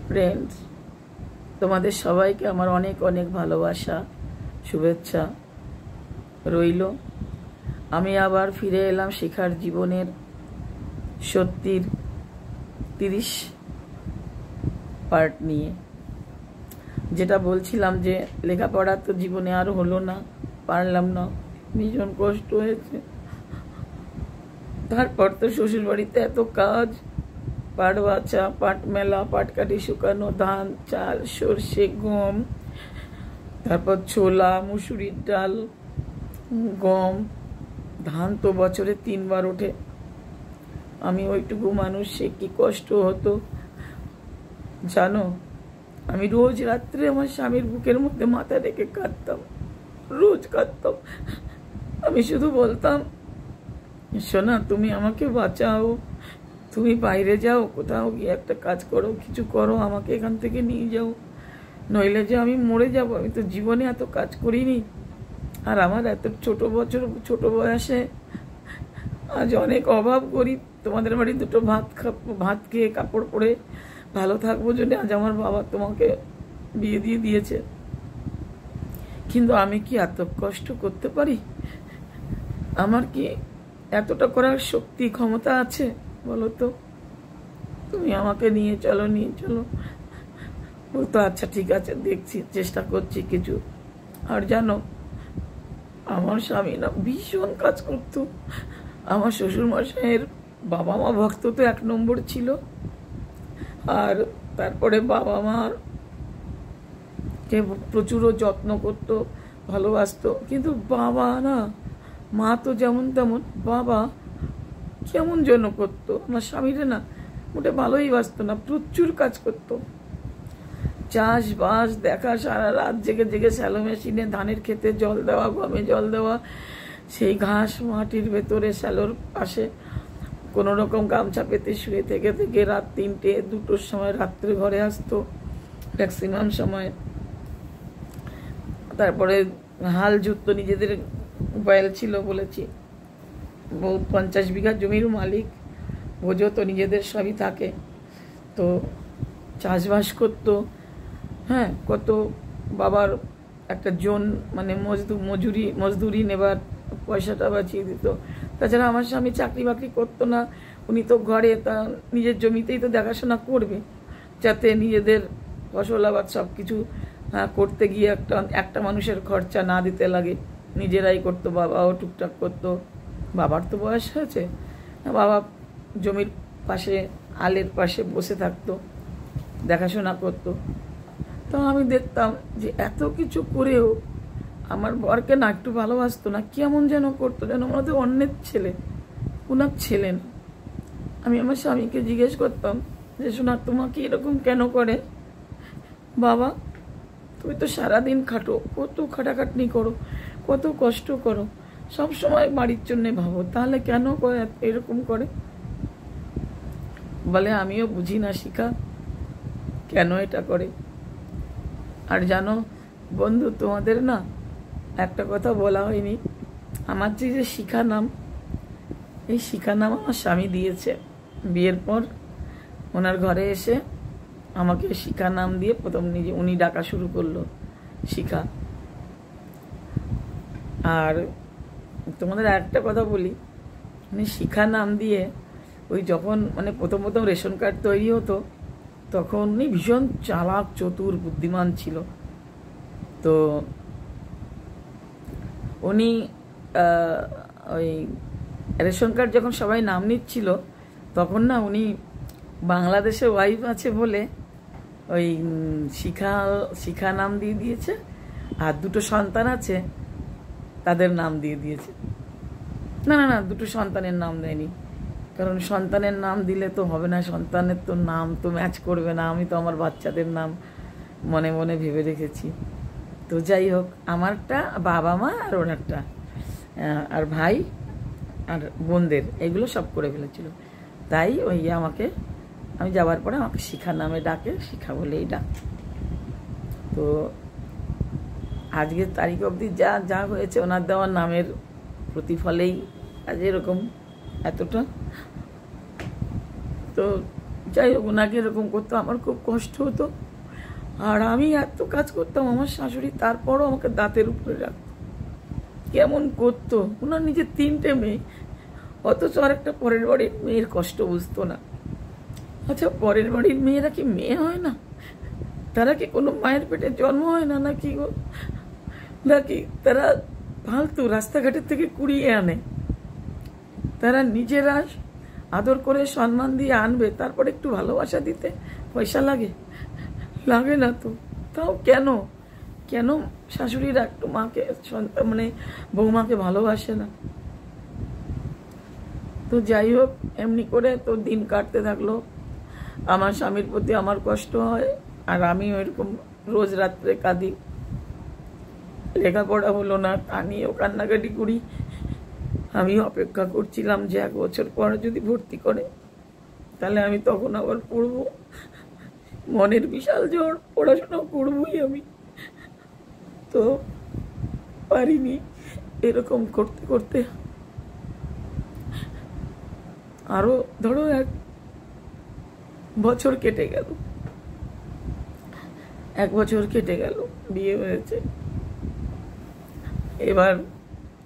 Friends, তোমাদের সবাইকে আমার অনেক অনেক ভালোবাসা, শুভেচ্ছা রইল। আমি আবার ফিরে এলাম শিখার জীবনের সত্যির 30 পার্ট নিয়ে। যেটা বলছিলাম যে লেখাপড়া তো জীবনে আর হলো না, পারলাম না, ভীষণ কষ্ট হয়েছে। তারপর তো শ্বশুর বাড়িতে এত কাজ, পাট বাছা, পাট মেলা, পাট কাটি শুকানো, ধান চাল সর্ষে গম, তারপর ছোলা মুসুরির ডাল, গম, ধান তো বছরে 3 বার ওঠে। আমি ওইটুকু মানুষ, সে কি কষ্ট হতো জানো। আমি রোজ রাত্রে আমার স্বামীর বুকের মধ্যে মাথা রেখে কাঁদতাম, রোজ কাঁদতাম। আমি শুধু বলতাম, সোনা তুমি আমাকে বাঁচাও, তুমি বাইরে যাও, কোথাও গিয়ে একটা কাজ করো, কিছু করো, আমাকে এখান থেকে নিয়ে যাও, নইলে যে আমি মরে যাব। আমি তো জীবনে এত কাজ করিনি, আর আমার এত ছোট বয়সে আজ অনেক অভাব করি। তোমাদের বাড়ি দুটো ভাত খেয়ে কাপড় পরে ভালো থাকবো জন্য আজ আমার বাবা তোমাকে বিয়ে দিয়ে দিয়েছে। কিন্তু আমি কি এত কষ্ট করতে পারি? আমার কি এতটা করার শক্তি ক্ষমতা আছে বলো তো? তুমি আমাকে নিয়ে চলো, নিয়ে চলো। বলতো আচ্ছা ঠিক আছে, দেখছি, চেষ্টা করছি কিছু। আর জানো, আমার স্বামী না ভীষণ কাজ করতো। আমার শ্বশুর মশাইয়ের বাবা মা ভক্ত তো 1 নম্বর ছিল, আর তারপরে বাবা মার কে প্রচুর যত্ন করতো, ভালোবাসতো। কিন্তু বাবা না, মা তো যেমন তেমন, বাবা কেমন যেন করতো। আমার স্বামীরে না মোটে ভালোই বাসতো না, প্রচুর কাজ করতো, চাষবাস দেখা, সারা রাত জেগে জেগে শ্যালো মেশিনে ধানের ক্ষেতে জল দেওয়া, গমে জল দেওয়া, সেই ঘাস মাটির ভেতরে শ্যালোর পাশে কোনো রকম গামছা পেতে শুয়ে থেকে থেকে রাত 3টে 2টোর সময় রাত্রে ঘরে আসতো ম্যাক্সিমাম সময়। তারপরে হাল জুততো, নিজেদের বয়েল ছিল বলেছি, 50 বিঘা জমির মালিক, বোঝো তো নিজেদের সবই থাকে। তো চাষবাস করতো, হ্যাঁ, কত বাবার একটা জোন মানে মজদুরি নেবার পয়সাটা বাঁচিয়ে দিত। তাছাড়া আমার স্বামী চাকরি বাকরি করতো না, উনি তো ঘরে তা নিজের জমিতেই তো দেখাশোনা করবে, যাতে নিজেদের ফসল আবাদ সব কিছু করতে গিয়ে একটা মানুষের খরচা না দিতে লাগে, নিজেরাই করতো। বাবাও টুকটাক করতো, বাবার তো বয়স হয়েছে, বাবা জমির পাশে আলের পাশে বসে থাকতো, দেখাশোনা করতো। তো আমি দেখতাম যে এত কিছু করেও আমার বরকে না একটু ভালোবাসতো না, কেমন যেন করতো, যেন আমাদের অন্যের ছেলে, ওনার ছেলে না। আমি আমার স্বামীকে জিজ্ঞেস করতাম যে শোনা, তোমাকে এরকম কেন করে? বাবা তুমি তো সারাদিন খাটো, কত খাটাখাটনি করো, কত কষ্ট করো, সব সময় বাড়ির জন্যে ভাবো, তাহলে কেন এরকম করে? বলে আমিও বুঝি না শিখা, কেন এটা করে। আর জানো বন্ধু, তোমাদের না একটা কথা বলা হয়নি, আমার যে শিখা নাম, এই শিখা নাম আমার স্বামী দিয়েছে। বিয়ের পর ওনার ঘরে এসে আমাকে শিখা নাম দিয়ে প্রথম উনি ডাকা শুরু করলো, শিখা। আর তোমাদের একটা কথা বলি, মানে শিখা নাম দিয়ে ওই যখন মানে প্রথম রেশন কার্ড তৈরি হতো, তখন উনি ভীষণ চালাক, চতুর, বুদ্ধিমান ছিল। তো উনি ওই রেশন কার্ড যখন সবাই নাম নিচ্ছিল, তখন না উনি বাংলাদেশে ওয়াইফ আছে বলে ওই শিখা নাম দিয়ে দিয়েছে, আর 2টো সন্তান আছে তাদের নাম দিয়ে দিয়েছে। না না না, 2টো সন্তানের নাম দেয়নি, কারণ সন্তানের নাম দিলে তো হবে না, সন্তানের তো নাম তো ম্যাচ করবে না। আমি তো আমার বাচ্চাদের নাম মনে মনে ভেবে রেখেছি। তো যাই হোক, আমারটা বাবা মা আর ওনারটা আর ভাই আর বোনদের এগুলো সব করে ফেলেছিল। তাই ওই আমাকে, আমি যাওয়ার পরে আমাকে শিখা নামে ডাকে, শিখা বলেই ডাক। তো আজকের তারিখ অবধি যা যা হয়েছে ওনার দেওয়ার নামের প্রতিফলেই আজ এরকম এতটা। তো যাই হোক, ওনাকে এরকম করতো, আমার খুব কষ্ট হতো। আর আমি এত কাজ করতাম, আমার শাশুড়ি তারপরও আমাকে দাঁতের উপরে রাখতো। কেমন করতো, ওনার নিজের 3টে মেয়ে, অথচ আর একটা পরের বাড়ির মেয়ের কষ্ট বুঝতো না। আচ্ছা, পরের বাড়ির মেয়েরা কি মেয়ে হয় না? তারা কি কোনো মায়ের পেটে জন্ম হয় না নাকি গো? নাকি তারা ফালতু রাস্তাঘাটের থেকে কুড়িয়ে আনে? তারা নিজেরা আদর করে সম্মান দিয়ে আনবে, তারপর একটু ভালোবাসা দিতে পয়সা লাগে? লাগে না তো। তাও কেন কেন শাশুড়িরা একটু মাকে মানে বৌমাকে ভালোবাসে না? তো যাই হোক, এমনি করে তো দিন কাটতে থাকলো। আমার স্বামীর প্রতি আমার কষ্ট হয়, আর আমি ওইরকম রোজ রাত্রে কাঁদি। লেখাপড়া হলো না, তা নিয়েও কান্নাকাটি করি। আমি অপেক্ষা করছিলাম যে 1 বছর পর যদি ভর্তি করে, তাহলে আমি তখন আবার পড়বো। মনের বিশাল জোর, পড়াশোনা করবই আমি। তো পারিনি। এরকম করতে করতে আরো ধরো 1 বছর কেটে গেল। 1 বছর কেটে গেল, বিয়ে হয়েছে। এবার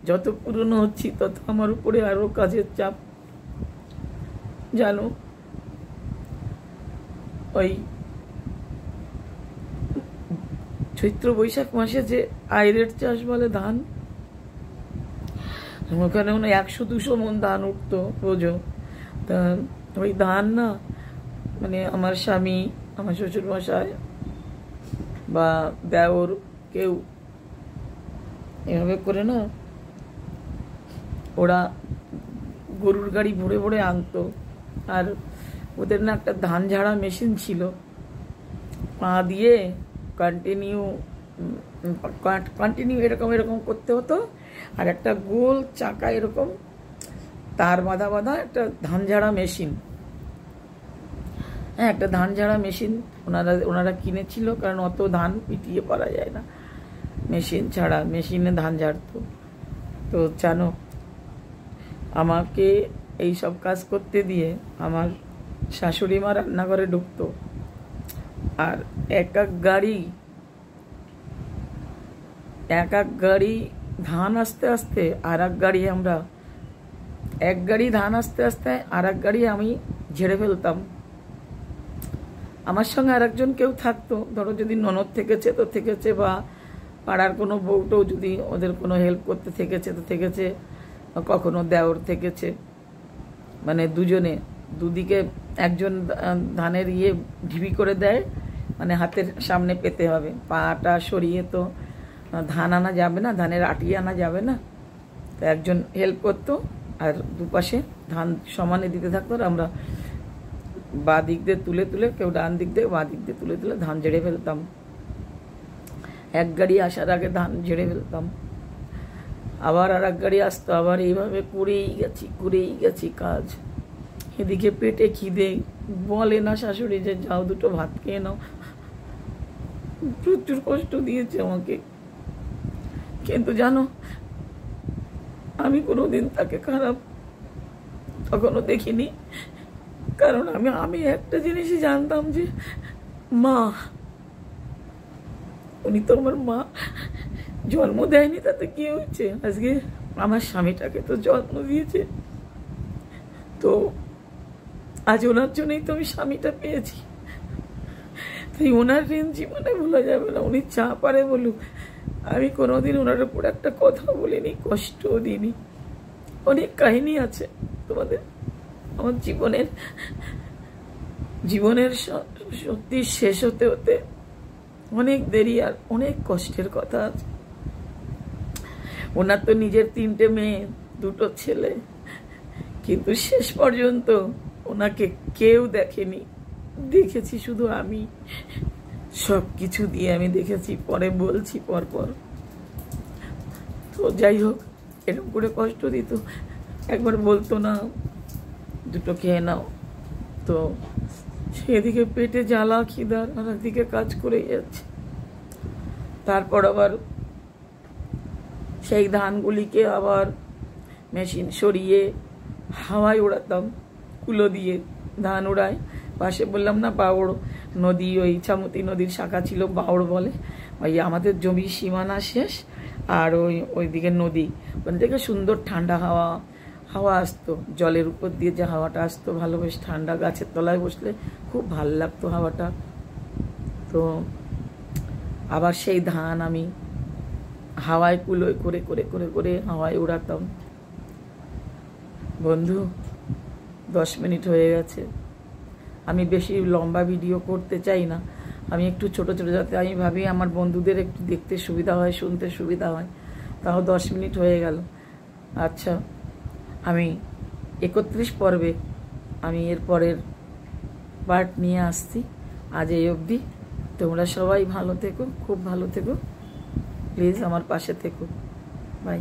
যত পুরনো হচ্ছি তত আমার উপরে আরো কাজের চাপ। জানো, ওই চৈত্র বৈশাখ মাসে যে আইরেট চাষ বলে, ধান, ওখানে 100-200 মন ধান উঠতো বোঝো। তা ওই ধান না, মানে আমার স্বামী, আমার শ্বশুর মশাই বা দেওর কেউ এভাবে করে না, ওরা গরুর গাড়ি ভরে ভরে আনতো। আর ওদের না একটা ধান ঝাড়া মেশিন ছিল, পা দিয়ে কন্টিনিউ এরকম এরকম করতে হতো। আর একটা গোল চাকা এরকম তার বাঁধা বাঁধা একটা ধান ঝাড়া মেশিন। হ্যাঁ, একটা ধান ঝাড়া মেশিন ওনারা কিনেছিল, কারণ অত ধান পিটিয়ে পারা যায় না, মেশিন ছাড়া মেশিনে ধান ঝাড়তো। তো জানো, আমাকে এই সব কাজ করতে দিয়ে আমার শাশুড়ি মা রান্নাঘরে ঢুকতো, আর এক এক গাড়ি ধান আস্তে আস্তে আর এক গাড়ি এক গাড়ি ধান আস্তে আস্তে আর এক গাড়ি আমি ঝেড়ে ফেলতাম। আমার সঙ্গে আর একজন কেউ থাকতো, ধরো যদি ননদ থেকেছে তো থেকেছে, বা পাড়ার কোনো বউটাও যদি ওদের কোনো হেল্প করতে থেকেছে তো থেকেছে, কখনো দেওর থেকেছে। মানে দুদিকে একজন ধানের ঢিবি করে দেয়, মানে হাতের সামনে পেতে হবে, পাটা সরিয়ে তো ধান আনা যাবে না, ধানের আটিয়ে আনা যাবে না। তো একজন হেল্প করতো, আর দুপাশে ধান সমানে দিতে থাকতো। আর আমরা বাঁ দিক দিয়ে তুলে তুলে, কেউ ডান দিক দিয়ে, বাঁ দিক দিয়ে তুলে তুলে ধান ঝেড়ে ফেলতাম। এক গাড়ি আসার আগে ধান ঝেড়ে ফেলতাম, আবার আর এক গাড়ি আসতো, আবার এইভাবে করেই গেছি কাজ। এদিকে পেটে খিদে, বলে না শাশুড়ি যে যাও 2টো ভাত খেয়ে নাও। প্রচুর কষ্ট দিয়েছে আমাকে, কিন্তু জানো, আমি কোনোদিন তাকে খারাপ তখনও দেখিনি। কারণ আমি একটা জিনিসই জানতাম যে মা, উনি তো আমার মা, জন্ম দেয়নি তাতে কি হচ্ছে, আজকে আমার স্বামীটাকে তো জন্ম দিয়েছে। তো আজ ওনার জন্যই তো আমি স্বামীটা পেয়েছি। তাই ওনার ঋণ জীবনে ভোলা যাবে না। উনি যা পারে বলুক, আমি কোনোদিন ওনার উপর একটা কথা বলিনি, কষ্টও দিইনি। অনেক কাহিনী আছে তোমাদের, আমার জীবনের সত্যি শেষ হতে হতে অনেক দেরি, আর অনেক কষ্টের কথা আছে। ওনার তো নিজের 3টে মেয়ে, 2টো ছেলে, কিন্তু শেষ পর্যন্ত ওনাকে কেউ দেখেনি, দেখেছি শুধু আমি। সব কিছু দিয়ে আমি দেখেছি, পরে বলছি পরপর। তো যাই হোক, এরকম করে কষ্ট দিত। একবার বলতো না 2টো খেয়ে নাও, তো সেদিকে পেটে জ্বালা খিদার, আর একদিকে কাজ করে যাচ্ছে। তারপর আবার সেই ধানগুলিকে আবার মেশিন সরিয়ে হাওয়ায় ওড়াতাম, কুলো দিয়ে ধান ওড়ায়, পাশে বললাম না বাউড় নদী, ওই ইছামতি নদীর শাখা ছিল, বাউড় বলে। ওই আমাদের জমির সীমানা শেষ, আর ওইদিকে নদী, ওখান থেকে সুন্দর ঠান্ডা হাওয়া আসতো, জলের উপর দিয়ে যে হাওয়াটা আসতো ভালো, বেশ ঠান্ডা, গাছের তলায় বসলে খুব ভালো লাগতো হাওয়াটা। তো আবার সেই ধান আমি হাওয়ায় কুলোয় করে করে করে করে হাওয়ায় উড়াতাম। বন্ধু 10 মিনিট হয়ে গেছে। আমি বেশি লম্বা ভিডিও করতে চাই না, আমি একটু ছোট ছোট, যাতে আমি ভাবি আমার বন্ধুদের একটু দেখতে সুবিধা হয়, শুনতে সুবিধা হয়। তাও 10 মিনিট হয়ে গেল। আচ্ছা, আমি 31 পর্বে আমি এর পরের পার্ট নিয়ে আসছি। আজ এই অবধি। তোমরা সবাই ভালো থেকো, খুব ভালো থেকো, প্লিজ আমার পাশে থেকো। বাই।